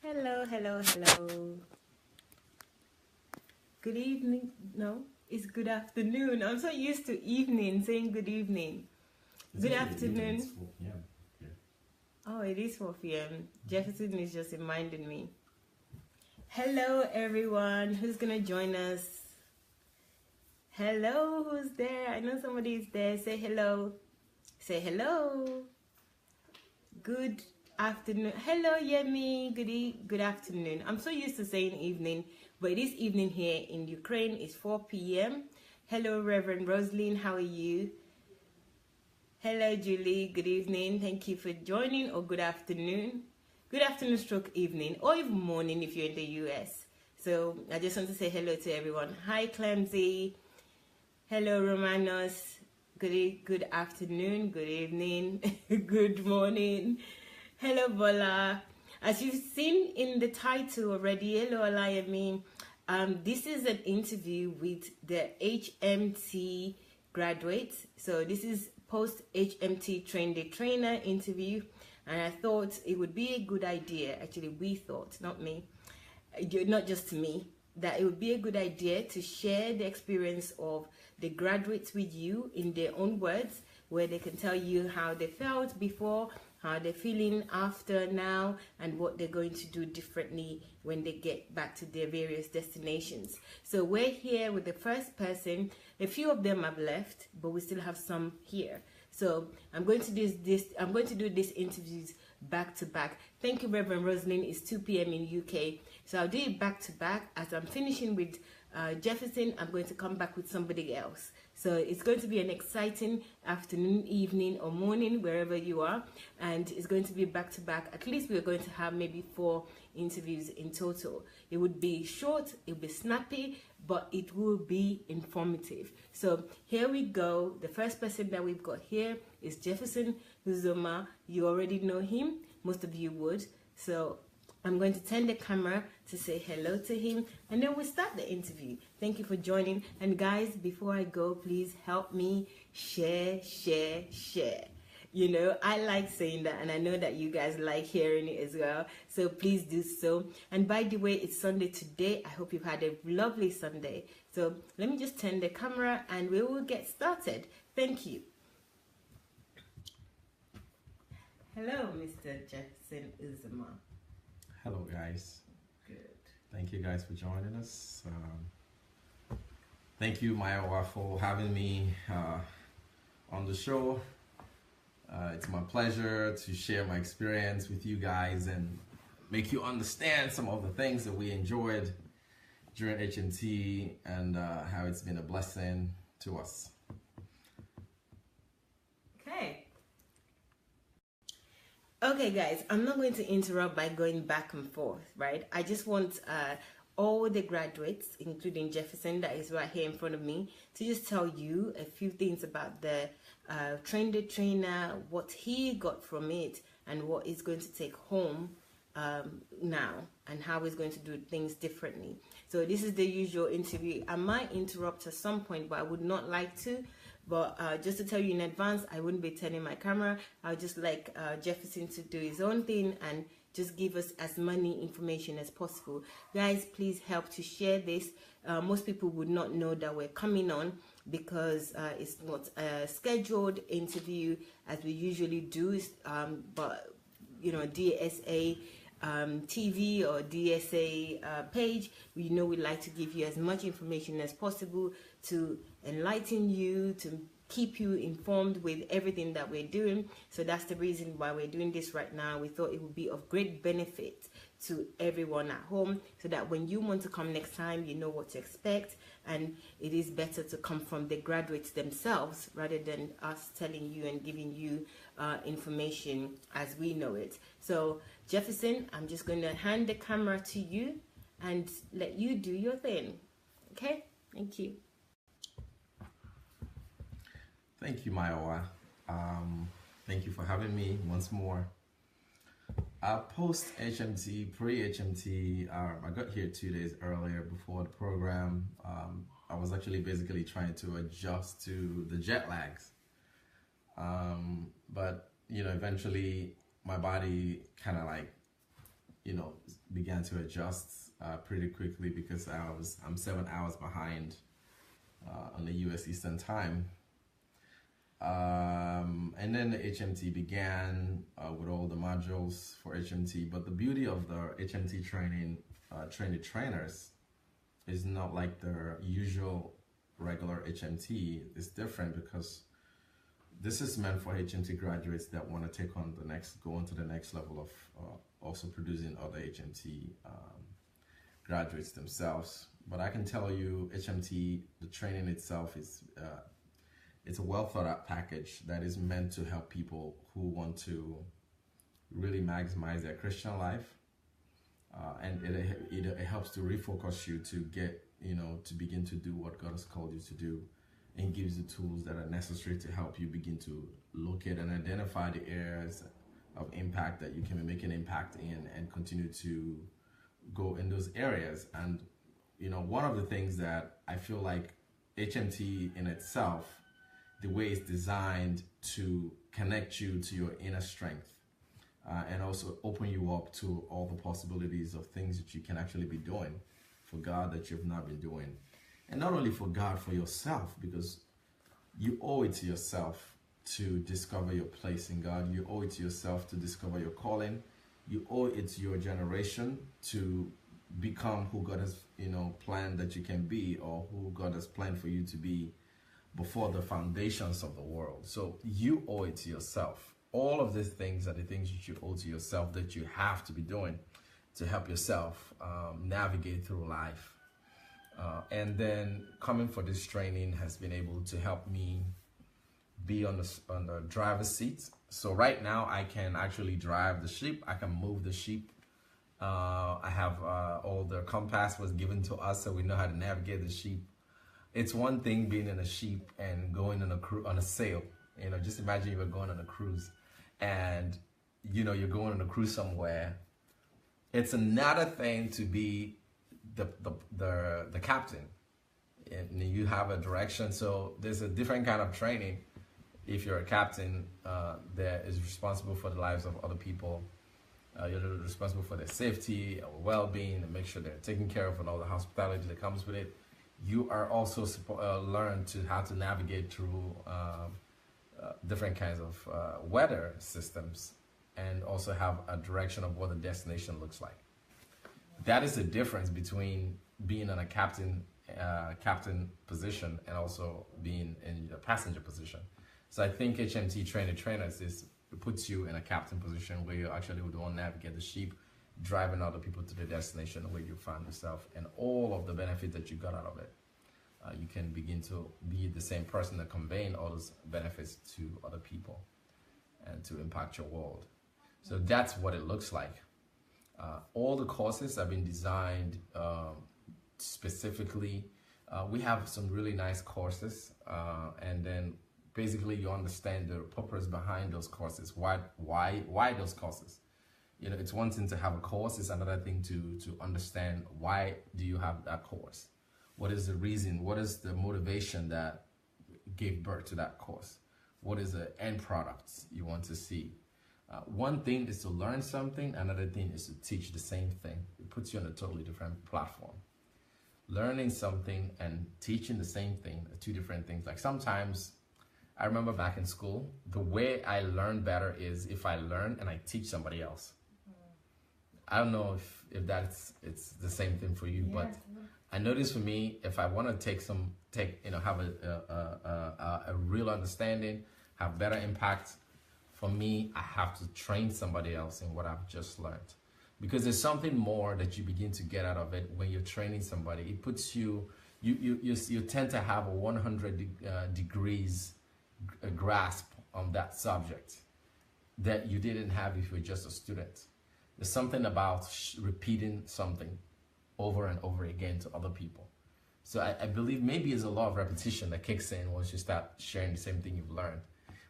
Hello, hello, hello. Good evening. No, it's good afternoon. I'm so used to evening, saying good evening. Good afternoon. It's 4 p.m. Yeah. Oh, it is 4 p.m. Jefferson is just reminding me. Hello, everyone. Who's going to join us? Hello, who's there? I know somebody is there. Say hello. Say hello. Good afternoon. Hello, Yemi. Good afternoon. I'm so used to saying evening, but it is evening here in Ukraine. It's 4 p.m. Hello, Reverend Rosaline. How are you? Hello, Julie. Good evening. Thank you for joining, or good afternoon. Good afternoon stroke evening, or even morning if you're in the US. So I just want to say hello to everyone. Hi, Clemsy. Hello, Romanos. Good afternoon, good evening, good morning. Hello, Bola. As you've seen in the title already, hello, Alayami. This is an interview with the HMT graduates. So this is post HMT trainer interview, and I thought it would be a good idea. Actually, we thought, not me, not just me, that it would be a good idea to share the experience of the graduates with you in their own words, where they can tell you how they felt before, how they're feeling after now, and what they're going to do differently when they get back to their various destinations. So we're here with the first person. A few of them have left, but we still have some here. So I'm going to do these interviews back to back. Thank you, Reverend Rosalind. It's 2 p.m. in UK. So I'll do it back to back. As I'm finishing with Jefferson, I'm going to come back with somebody else. So it's going to be an exciting afternoon, evening, or morning, wherever you are. And it's going to be back to back. At least we're going to have maybe 4 interviews in total. It would be short, it would be snappy, but it will be informative. So here we go. The first person that we've got here is Jefferson Uzoma. You already know him. Most of you would. So I'm going to turn the camera to say hello to him, and then we'll start the interview. Thank you for joining. And guys, before I go, please help me share. You know, I like saying that, and I know that you guys like hearing it as well. So please do so. And by the way, it's Sunday today. I hope you've had a lovely Sunday. So let me just turn the camera and we will get started. Thank you. Hello, Mr. Jefferson Uzoma. Hello, guys. Good. Thank you guys for joining us. Thank you, Maya, for having me on the show. It's my pleasure to share my experience with you guys and make you understand some of the things that we enjoyed during HMT and how it's been a blessing to us. Okay, guys, I'm not going to interrupt by going back and forth, right? I just want all the graduates, including Jefferson, that is right here in front of me, to just tell you a few things about the train the trainer, what he got from it, and what he's going to take home now, and how he's going to do things differently. So this is the usual interview. I might interrupt at some point, but I would not like to. But just to tell you in advance, I wouldn't be turning my camera. I'll just like Jefferson to do his own thing and just give us as many information as possible. Guys, please help to share this. Most people would not know that we're coming on because it's not a scheduled interview as we usually do. But, you know, DSA TV or DSA page, we know we like to give you as much information as possible to enlighten you, to keep you informed with everything that we're doing. So that's the reason why we're doing this right now. We thought it would be of great benefit to everyone at home, so that when you want to come next time, you know what to expect, and it is better to come from the graduates themselves rather than us telling you and giving you information as we know it. So Jefferson, I'm just going to hand the camera to you and let you do your thing. Okay? Thank you. Thank you, Maya. Thank you for having me once more. Post HMT, pre-HMT, I got here 2 days earlier before the program. I was actually basically trying to adjust to the jet lags. But, you know, eventually my body kind of like began to adjust pretty quickly because I'm 7 hours behind on the U.S. Eastern Time. And then the HMT began with all the modules for HMT. But the beauty of the HMT training, trained trainers, is not like the usual regular HMT. It's different because this is meant for HMT graduates that want to take on go on to the next level of also producing other HMT graduates themselves. But I can tell you, HMT, the training itself is it's a well thought out package that is meant to help people who want to really maximize their Christian life, and it helps to refocus you to get to begin to do what God has called you to do, and gives you tools that are necessary to help you begin to locate and identify the areas of impact that you can make an impact in, and continue to go in those areas. And one of the things that I feel like HMT in itself, the way it's designed to connect you to your inner strength, and also open you up to all the possibilities of things that you can actually be doing for God that you've not been doing. And not only for God, for yourself, because you owe it to yourself to discover your place in God. You owe it to yourself to discover your calling. You owe it to your generation to become who God has planned that you can be, or who God has planned for you to be before the foundations of the world. So you owe it to yourself. All of these things are the things that you owe to yourself, that you have to be doing to help yourself navigate through life. And then coming for this training has been able to help me be on the driver's seat. So right now I can actually drive the sheep. I can move the sheep. I have all the compass was given to us, so we know how to navigate the sheep. It's one thing being in a sheep and going on a sail. Just imagine you were going on a cruise, and you're going on a cruise somewhere. It's another thing to be the captain, and you have a direction. So there's a different kind of training if you're a captain that is responsible for the lives of other people. You're responsible for their safety, well-being, and make sure they're taken care of, and all the hospitality that comes with it. You are also learn to how to navigate through different kinds of weather systems, and also have a direction of what the destination looks like. That is the difference between being in a captain position and also being in a passenger position. So I think HMT trainers puts you in a captain position where you actually would want to navigate the sheep, driving other people to the destination where you find yourself, and all of the benefits that you got out of it. You can begin to be the same person that conveying all those benefits to other people and to impact your world. So that's what it looks like. All the courses have been designed specifically. We have some really nice courses, and then basically you understand the purpose behind those courses. Why those courses? It's one thing to have a course, it's another thing to understand why do you have that course. What is the reason? What is the motivation that gave birth to that course? What is the end product you want to see? One thing is to learn something, another thing is to teach the same thing. It puts you on a totally different platform. Learning something and teaching the same thing are two different things. Like sometimes, I remember back in school, the way I learn better is if I learn and I teach somebody else. I don't know if it's the same thing for you, but I notice for me, if I want to have a real understanding, have better impact, for me, I have to train somebody else in what I've just learned. Because there's something more that you begin to get out of it when you're training somebody. It puts you tend to have a 100 degrees grasp on that subject that you didn't have if you were just a student. There's something about repeating something over and over again to other people. So I believe maybe it's a law of repetition that kicks in once you start sharing the same thing you've learned.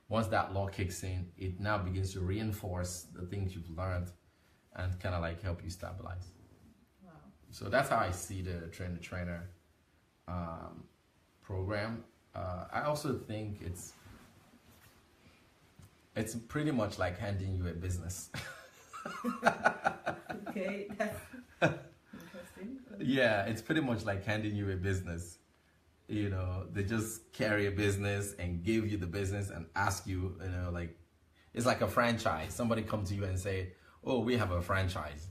Once that law kicks in, it now begins to reinforce the things you've learned and kind of like help you stabilize. Wow. So that's how I see the trainer program. I also think it's pretty much like handing you a business. Okay, that's interesting. Yeah, it's pretty much like handing you a business. You know, they just carry a business and give you the business and ask you, you know, like, it's like a franchise. Somebody come to you and say, oh, we have a franchise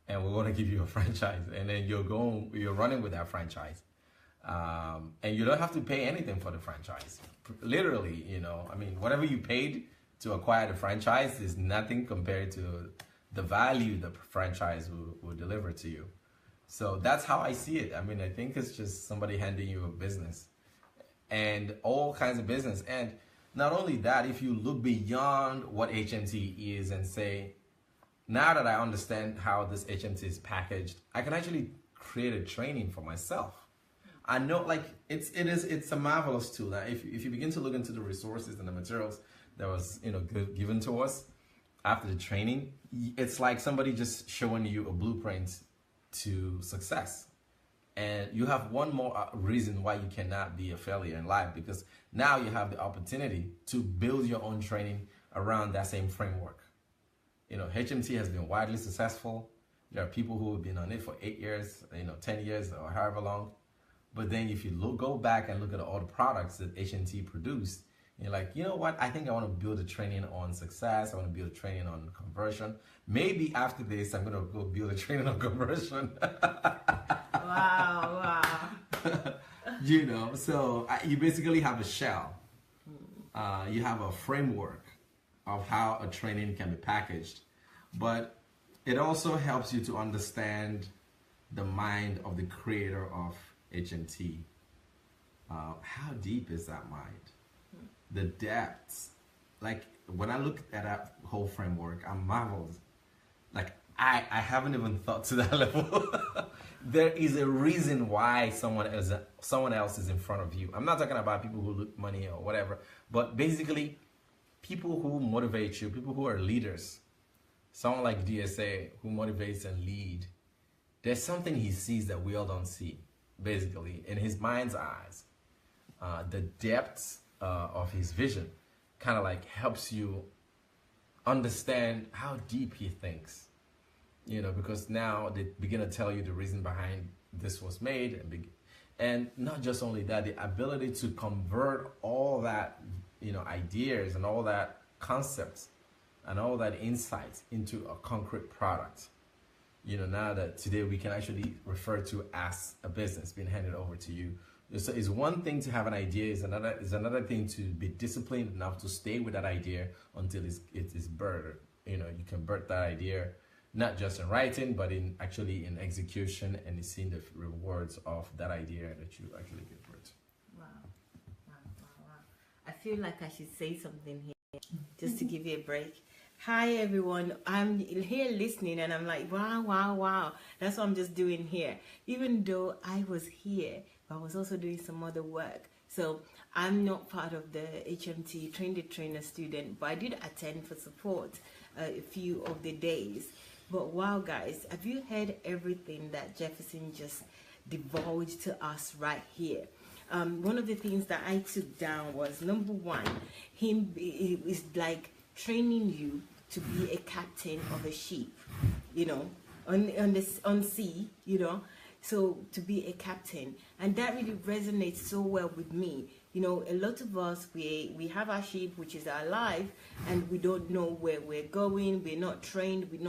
and we want to give you a franchise. And then you're running with that franchise. And you don't have to pay anything for the franchise. Literally, you know, I mean, whatever you paid to acquire the franchise is nothing compared to the value the franchise will deliver to you. So that's how I see it. I mean, I think it's just somebody handing you a business and all kinds of business. And not only that, if you look beyond what HMT is and say, now that I understand how this HMT is packaged, I can actually create a training for myself. I know, like, it's a marvelous tool. Now, if you begin to look into the resources and the materials that was, you know, given to us after the training, it's like somebody just showing you a blueprint to success. And you have one more reason why you cannot be a failure in life, because now you have the opportunity to build your own training around that same framework. You know, HMT has been widely successful. There are people who have been on it for 8 years, you know, 10 years or however long. But then if you go back and look at all the products that HMT produced, you're like, you know what? I think I want to build a training on success. I want to build a training on conversion. Maybe after this, I'm going to go build a training on conversion. Wow. You know, so you basically have a shell. You have a framework of how a training can be packaged. But it also helps you to understand the mind of the creator of HMT. How deep is that mind? The depths. Like, when I look at that whole framework, I'm marveled. Like, I haven't even thought to that level. There is a reason why someone else is in front of you. I'm not talking about people who look money or whatever, but basically people who motivate you, people who are leaders. Someone like DSA who motivates and lead. There's something he sees that we all don't see, basically, in his mind's eyes. The depths of his vision kind of like helps you understand how deep he thinks. You know, because now they begin to tell you the reason behind this was made, and not just only that, the ability to convert all that, you know, ideas and all that concepts and all that insights into a concrete product. You know, now that today we can actually refer to as a business being handed over to you. So it's one thing to have an idea, is another thing to be disciplined enough to stay with that idea until it is birthed. You know, you can birth that idea not just in writing, but in execution, and seeing the rewards of that idea that you actually give birth. Wow. I feel like I should say something here, just to give you a break. Hi everyone, I'm here listening and I'm like, wow. That's what I'm just doing here. Even though I was here, but I was also doing some other work. So I'm not part of the HMT Train the Trainer student, but I did attend for support a few of the days. But wow, guys, have you heard everything that Jefferson just divulged to us right here? One of the things that I took down was, number one, it is like training you to be a captain of a ship, you know, on sea, you know. So to be a captain, and that really resonates so well with me. You know, a lot of us, we have our ship, which is our life, and we don't know where we're going. We're not trained. We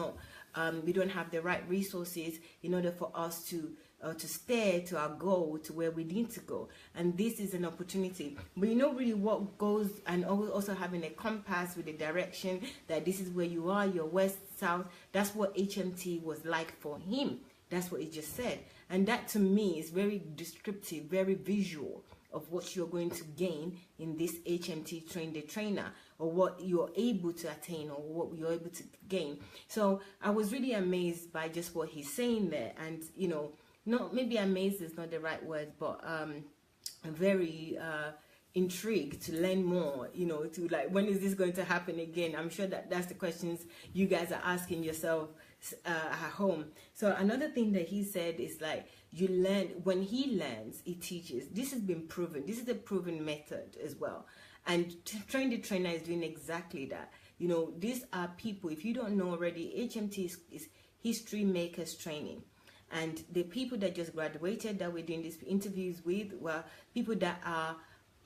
don't have the right resources in order for us to steer to our goal, to where we need to go. And this is an opportunity. But you know really what goes, and also having a compass with a direction that this is where you are, your west, south. That's what HMT was like for him. That's what he just said. And that to me is very descriptive, very visual of what you're going to gain in this HMT Train the Trainer, or what you're able to attain, or what you're able to gain. So I was really amazed by just what he's saying there. And, you know, not maybe amazed is not the right word, but very intrigued to learn more, you know, to like, when is this going to happen again? I'm sure that that's the questions you guys are asking yourself at home. So another thing that he said is like, you learn, when he learns, he teaches. This has been proven. This is a proven method as well. And Train the Trainer is doing exactly that. You know, these are people, if you don't know already, HMT is History Makers Training. And the people that just graduated that we're doing these interviews with were people that are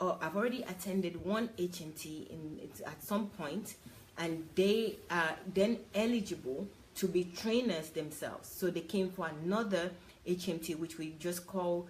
have already attended one HMT at some point, and they are then eligible to be trainers themselves. So they came for another HMT, which we call,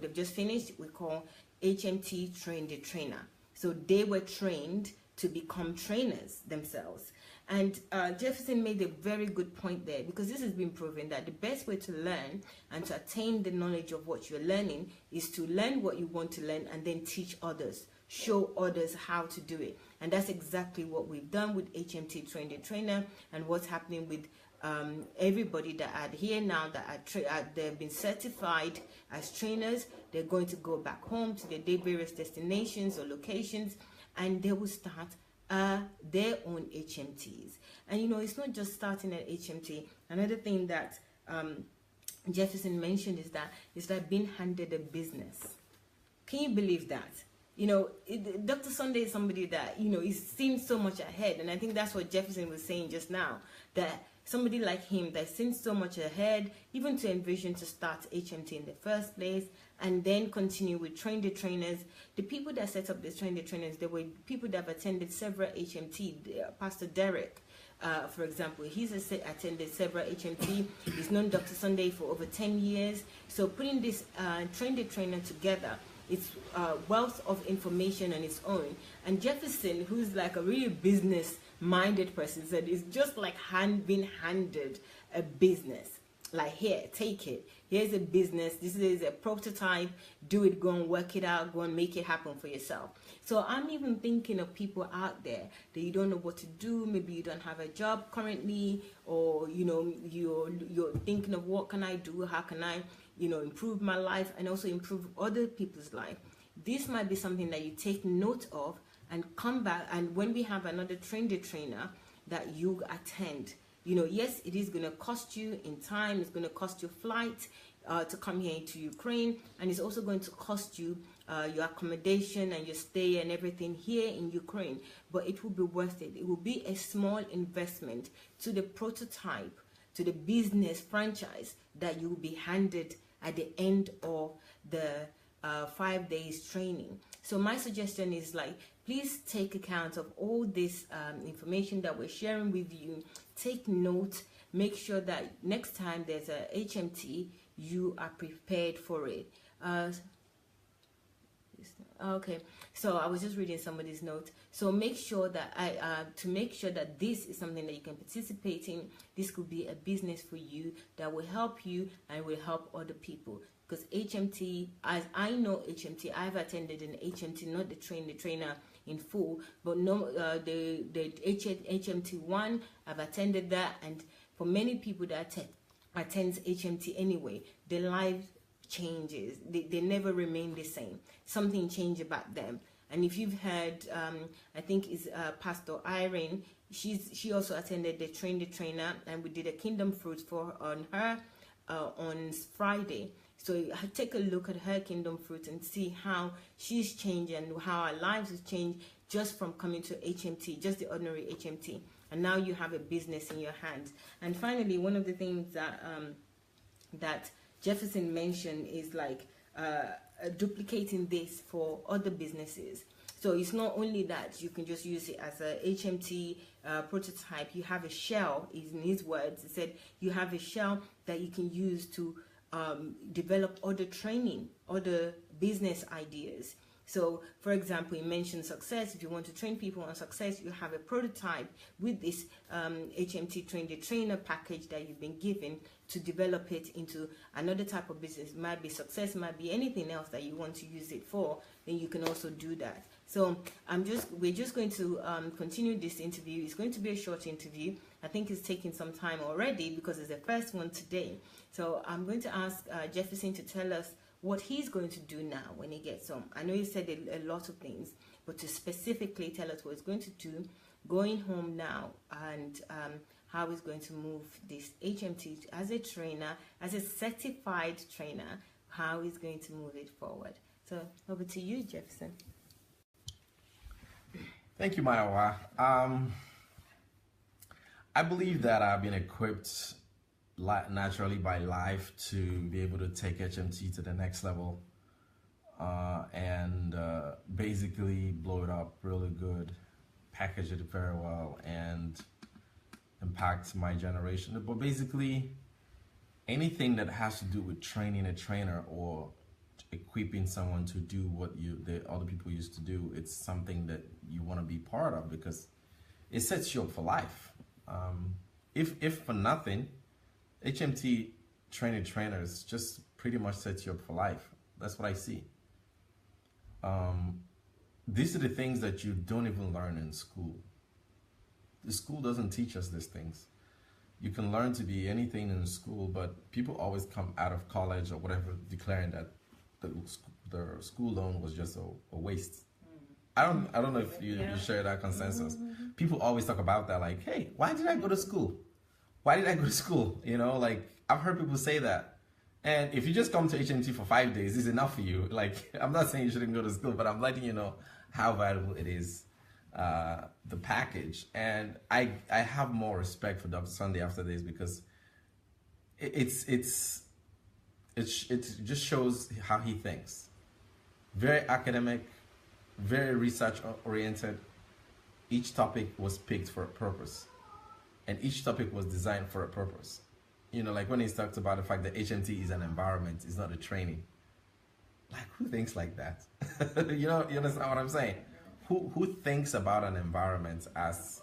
they've just finished, we call HMT Train the Trainer. So they were trained to become trainers themselves. And Jefferson made a very good point there, because this has been proven that the best way to learn and to attain the knowledge of what you're learning is to learn what you want to learn and then teach others, show others how to do it. And that's exactly what we've done with HMT Train the Trainer, and what's happening with everybody that are here now that they've been certified as trainers. They're going to go back home to their various destinations or locations, and they will start their own HMTs. And you know, it's not just starting at HMT. Another thing that Jefferson mentioned is that being handed a business. Can you believe that? You know, Dr. Sunday is somebody that, you know, is seen so much ahead, and I think that's what Jefferson was saying just now, that somebody like him that's seen so much ahead, even to envision to start HMT in the first place, and then continue with Train the Trainers. The people that set up this Train the Trainers, they were people that have attended several HMT. Pastor Derek, for example, he's attended several HMT. He's known Dr. Sunday for over 10 years. So putting this Train the Trainer together, it's wealth of information on its own. And Jefferson, who's like a really business-minded person, said it's just like being handed a business. Like, here, take it. Here's a business. This is a prototype. Do it. Go and work it out. Go and make it happen for yourself. So I'm even thinking of people out there that you don't know what to do. Maybe you don't have a job currently, or you know, you're thinking of what can I do? How can I, you know, improve my life and also improve other people's life? This might be something that you take note of and come back. And when we have another Train the Trainer that you attend, you know, yes, it is going to cost you in time. It's going to cost you flight to come here to Ukraine, and it's also going to cost you your accommodation and your stay and everything here in Ukraine. But it will be worth it. It will be a small investment to the prototype, to the business franchise that you will be handed at the end of the 5 days training. So my suggestion is, like, please take account of all this information that we're sharing with you. Take note. Make sure that next time there's a HMT, you are prepared for it. Okay, so I was just reading somebody's note. So make sure that to make sure that this is something that you can participate in. This could be a business for you that will help you and will help other people. Because HMT, as I know HMT, I've attended an HMT, not the Train the Trainer in full, but no, the HMT one, I've attended that. And for many people that attends HMT anyway, their life changes. They never remain the same. Something changed about them. And if you've heard, I think it's Pastor Irene, she also attended the Train the Trainer, and we did a Kingdom Fruit on her on Friday. So take a look at her Kingdom Fruit and see how she's changed and how our lives have changed just from coming to HMT, just the ordinary HMT. And now you have a business in your hands. And finally, one of the things that that Jefferson mentioned is like duplicating this for other businesses. So it's not only that you can just use it as a HMT prototype. You have a shell, is in his words. He said you have a shell that you can use to develop other training, other business ideas. So, for example, he mentioned success. If you want to train people on success, you have a prototype with this HMT Train the Trainer package that you've been given to develop it into another type of business. It might be success, might be anything else that you want to use it for. Then you can also do that. So we're just going to continue this interview. It's going to be a short interview. I think it's taking some time already because it's the first one today. So I'm going to ask Jefferson to tell us what he's going to do now when he gets home. I know he said a lot of things, but to specifically tell us what he's going to do going home now, and how he's going to move this HMT as a trainer, as a certified trainer, how he's going to move it forward. So over to you, Jefferson. Thank you, Maiwa. I believe that I've been equipped naturally by life to be able to take HMT to the next level, and basically blow it up really good, package it very well, and impact my generation. But basically, anything that has to do with training a trainer or equipping someone to do what the other people used to do, it's something that you want to be part of because it sets you up for life. If for nothing, HMT trainers just pretty much sets you up for life. That's what I see. These are the things that you don't even learn in school. The school doesn't teach us these things. You can learn to be anything in school, but people always come out of college or whatever declaring that the school loan was just a waste. I don't know if you share that consensus. People always talk about that, like, hey, why did I go to school? Why did I go to school? You know, like, I've heard people say that. And if you just come to HMT for 5 days, it's enough for you. Like, I'm not saying you shouldn't go to school, but I'm letting you know how valuable it is, the package. And I have more respect for Dr. Sunday after this because it just shows how he thinks. Very academic, very research oriented. Each topic was picked for a purpose, and each topic was designed for a purpose. You know, like when he talked about the fact that HMT is an environment, it's not a training. Like, who thinks like that? You understand what I'm saying? Who thinks about an environment as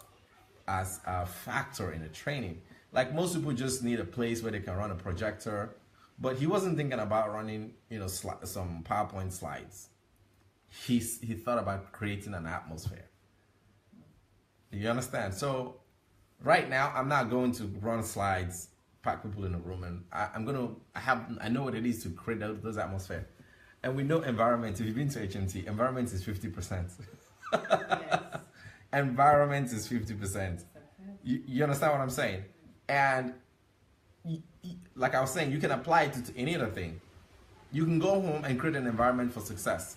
a factor in a training? Like, most people just need a place where they can run a projector, but he wasn't thinking about running, some PowerPoint slides. He thought about creating an atmosphere. You understand? So right now, I'm not going to run slides, pack people in a room, and I know what it is to create those atmosphere. And we know environment. If you've been to HMT, environment is 50%. Yes. Environment is 50%. You understand what I'm saying? And like I was saying, you can apply it to any other thing. You can go home and create an environment for success.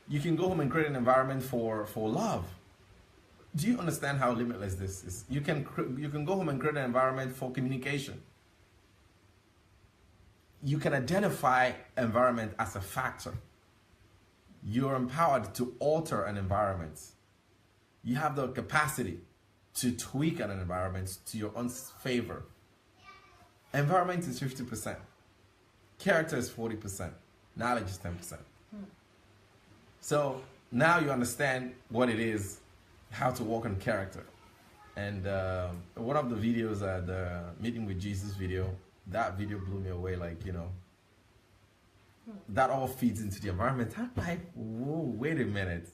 You can go home and create an environment for love. Do you understand how limitless this is? You can go home and create an environment for communication. You can identify environment as a factor. You're empowered to alter an environment. You have the capacity to tweak an environment to your own favor. Environment is 50%. Character is 40%. Knowledge is 10%. So now you understand what it is, how to work on character. And one of the videos, the Meeting with Jesus video, that video blew me away. Like, that all feeds into the environment. I'm like, whoa, wait a minute.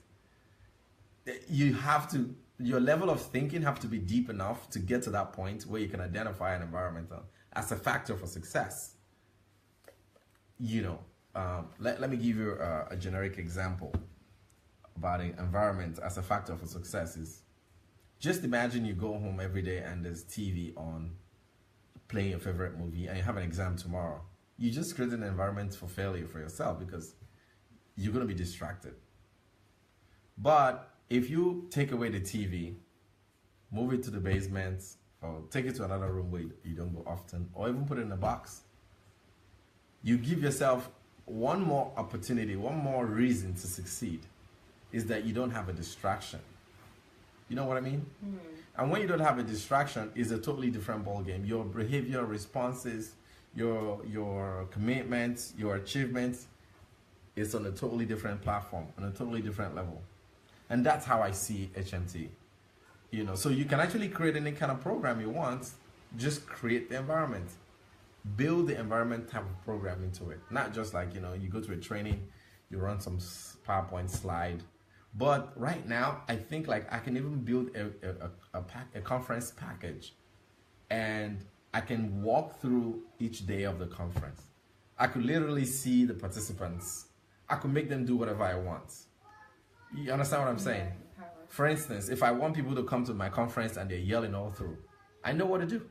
Your level of thinking have to be deep enough to get to that point where you can identify an environment as a factor for success. Let me give you a generic example about an environment as a factor for success. Is just imagine you go home every day and there's TV on, playing your favorite movie, and you have an exam tomorrow. You just create an environment for failure for yourself because you're going to be distracted. But if you take away the TV, move it to the basement, or take it to another room where you don't go often, or even put it in a box, you give yourself one more opportunity, one more reason to succeed, is that you don't have a distraction. You know what I mean? And when you don't have a distraction, it's a totally different ballgame. Your behavior, responses, your commitments, your achievements is on a totally different platform, on a totally different level. And that's how I see HMT. So you can actually create any kind of program you want. Just create the environment. Build the environment type of program into it. Not just like, you go to a training, you run some PowerPoint slide. But right now, I think like I can even build a conference package, and I can walk through each day of the conference. I could literally see the participants. I could make them do whatever I want. You understand what I'm saying? For instance, if I want people to come to my conference and they're yelling all through, I know what to do.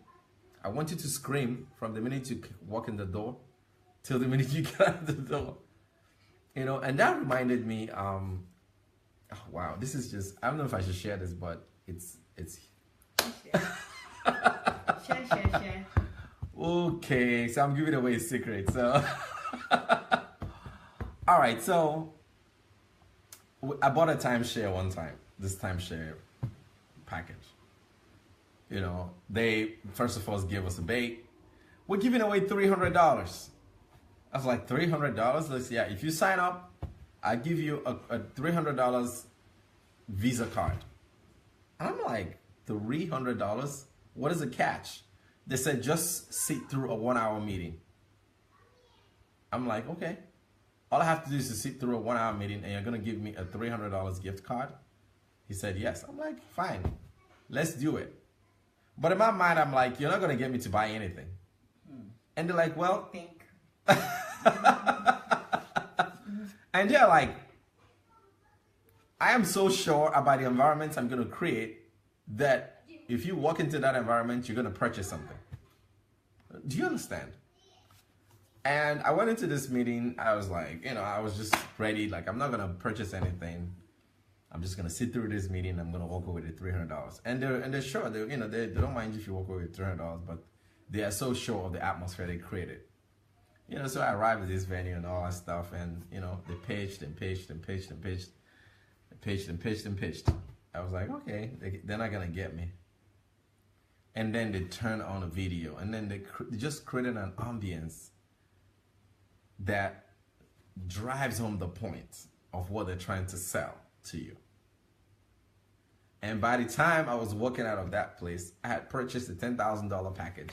I want you to scream from the minute you walk in the door till the minute you get out the door. And that reminded me, wow, this is just, I don't know if I should share this, but it's Share. Okay, so I'm giving away a secret. So, all right. So, I bought a timeshare one time. This timeshare package. You know, they first of all gave us a bait. We're giving away $300. I was like, $300? Let's see. Yeah, if you sign up, I give you a $300 Visa card. And I'm like, $300? What is the catch? They said just sit through a 1-hour meeting. I'm like, okay. All I have to do is to sit through a 1-hour meeting and you're gonna give me a $300 gift card? He said yes. I'm like, fine, let's do it. But in my mind, I'm like, you're not gonna get me to buy anything. And they're like, well, Think. and they're like, I am so sure about the environment I'm gonna create that if you walk into that environment, you're gonna purchase something. Do you understand? And I went into this meeting, I was like, you know, I was just ready, like I'm not gonna purchase anything. I'm just gonna sit through this meeting, I'm gonna walk away with $300. And they're sure, they don't mind if you walk away with $300, but they are so sure of the atmosphere they created. You know, so I arrived at this venue and all that stuff, and you know, they pitched and pitched and pitched and pitched. Pitched and pitched and pitched. I was like, okay, they're not gonna get me. And then they turned on a video, and then they just created an ambience that drives home the point of what they're trying to sell to you. And by the time I was walking out of that place, I had purchased a $10,000 package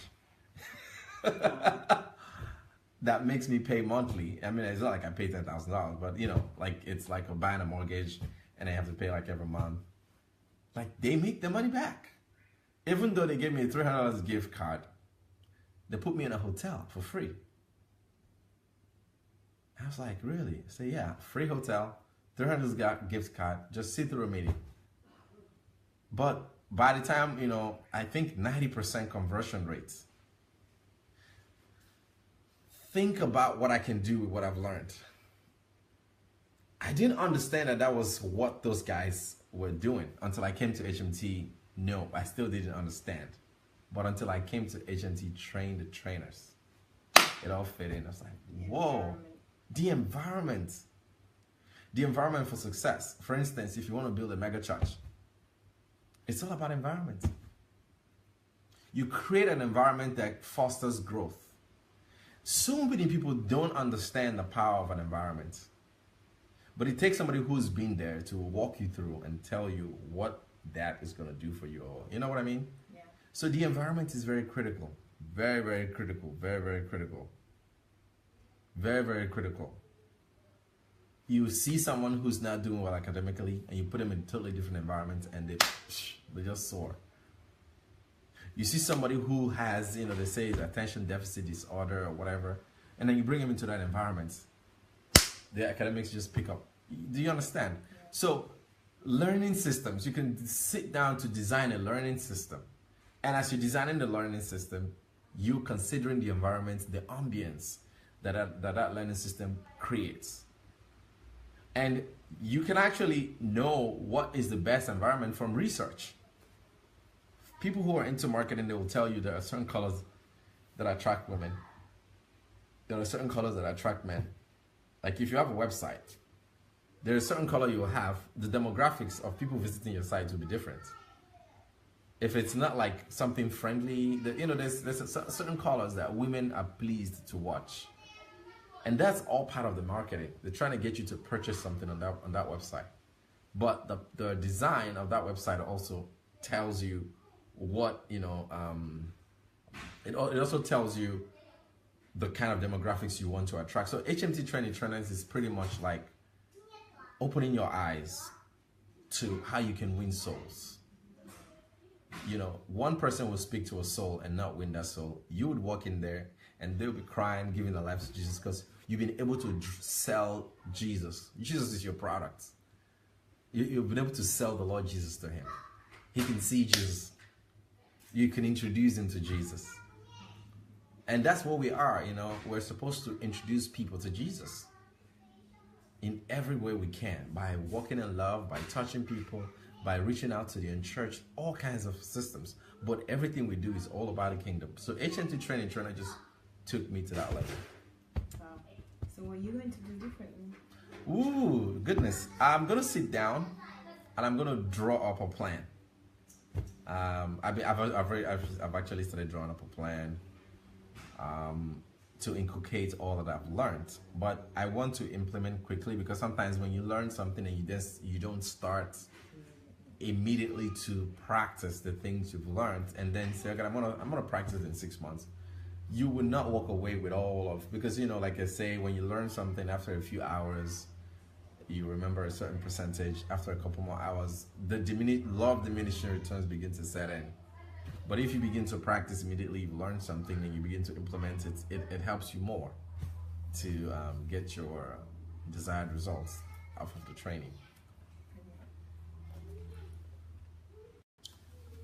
that makes me pay monthly. I mean, it's not like I pay $10,000, but you know, like it's like buying a mortgage and I have to pay like every month. Like they make the money back. Even though they gave me a $300 gift card, they put me in a hotel for free. I was like, really? I said, yeah, free hotel, $300 gift card, just sit through a meeting. But by the time, you know, I think 90% conversion rates. Think about what I can do with what I've learned. I didn't understand that was what those guys were doing until I came to HMT. No, I still didn't understand. But until I came to HMT, train the trainers, it all fit in. I was like, whoa, the environment for success. For instance, if you want to build a mega church, it's all about environment. You create an environment that fosters growth. So many people don't understand the power of an environment. But it takes somebody who's been there to walk you through and tell you what that is going to do for you. Or, you know what I mean? Yeah. So the environment is very critical. Very, very critical. Very, very critical. Very, very critical. You see someone who's not doing well academically and you put them in a totally different environment and they just soar. You see somebody who has, you know, they say attention deficit disorder or whatever, and then you bring them into that environment, the academics just pick up. Do you understand? Yeah. So learning systems, you can sit down to design a learning system. And as you're designing the learning system, you're considering the environment, the ambience that learning system creates. And you can actually know what is the best environment from research. People who are into marketing, they will tell you there are certain colors that attract women. There are certain colors that attract men. Like if you have a website, there's a certain color you will have, the demographics of people visiting your site will be different. If it's not like something friendly, you know, there's certain colors that women are pleased to watch. And that's all part of the marketing. They're trying to get you to purchase something on that website. But the design of that website also tells you what, you know, it also tells you the kind of demographics you want to attract. So HMT training trainers is pretty much like opening your eyes to how you can win souls. You know, one person will speak to a soul and not win that soul. You would walk in there and they'll be crying, giving their lives to Jesus because you've been able to sell Jesus. Jesus is your product. You've been able to sell the Lord Jesus to him. He can see Jesus. You can introduce him to Jesus. And that's what we are, you know. We're supposed to introduce people to Jesus in every way we can, by walking in love, by touching people, by reaching out to the unchurched, all kinds of systems. but everything we do is all about the kingdom. So HMT training just took me to that level. Wow. So what are you going to do differently? Ooh, goodness. I'm going to sit down and I'm going to draw up a plan. I've actually started drawing up a plan to inculcate all that I've learned, but I want to implement quickly, because sometimes when you learn something and you don't start immediately to practice the things you've learned and then say, okay, I'm gonna practice in 6 months, you will not walk away with all of, because like I say, when you learn something, after a few hours you remember a certain percentage. After a couple more hours, the law of diminishing returns begin to set in. But if you begin to practice immediately, you've learned something and you begin to implement it, it helps you more to get your desired results off of the training.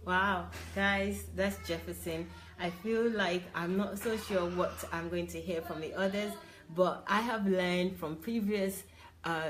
Wow, guys, that's Jefferson. I feel like I'm not so sure what I'm going to hear from the others, but I have learned from previous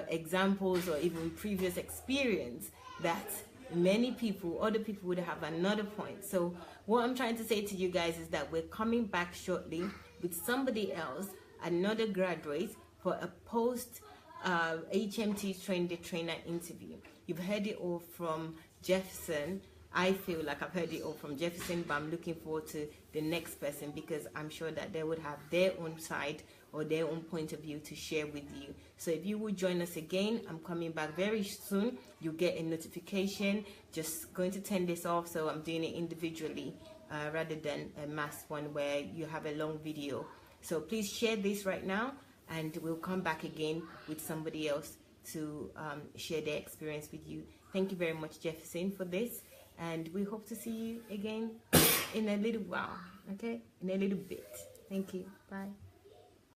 examples or even previous experience that other people would have another point. So what I'm trying to say to you guys is that we're coming back shortly with somebody else, another graduate, for a post HMT train the trainer interview. You've heard it all from Jefferson. I feel like I've heard it all from Jefferson, but I'm looking forward to the next person, because I'm sure that they would have their own side or their own point of view to share with you. So if you would join us again, I'm coming back very soon. You'll get a notification. Just going to turn this off, so I'm doing it individually rather than a mass one where you have a long video. So please share this right now, and we'll come back again with somebody else to share their experience with you. Thank you very much, Jefferson, for this. And we hope to see you again in a little while, okay? In a little bit. Thank you. Bye.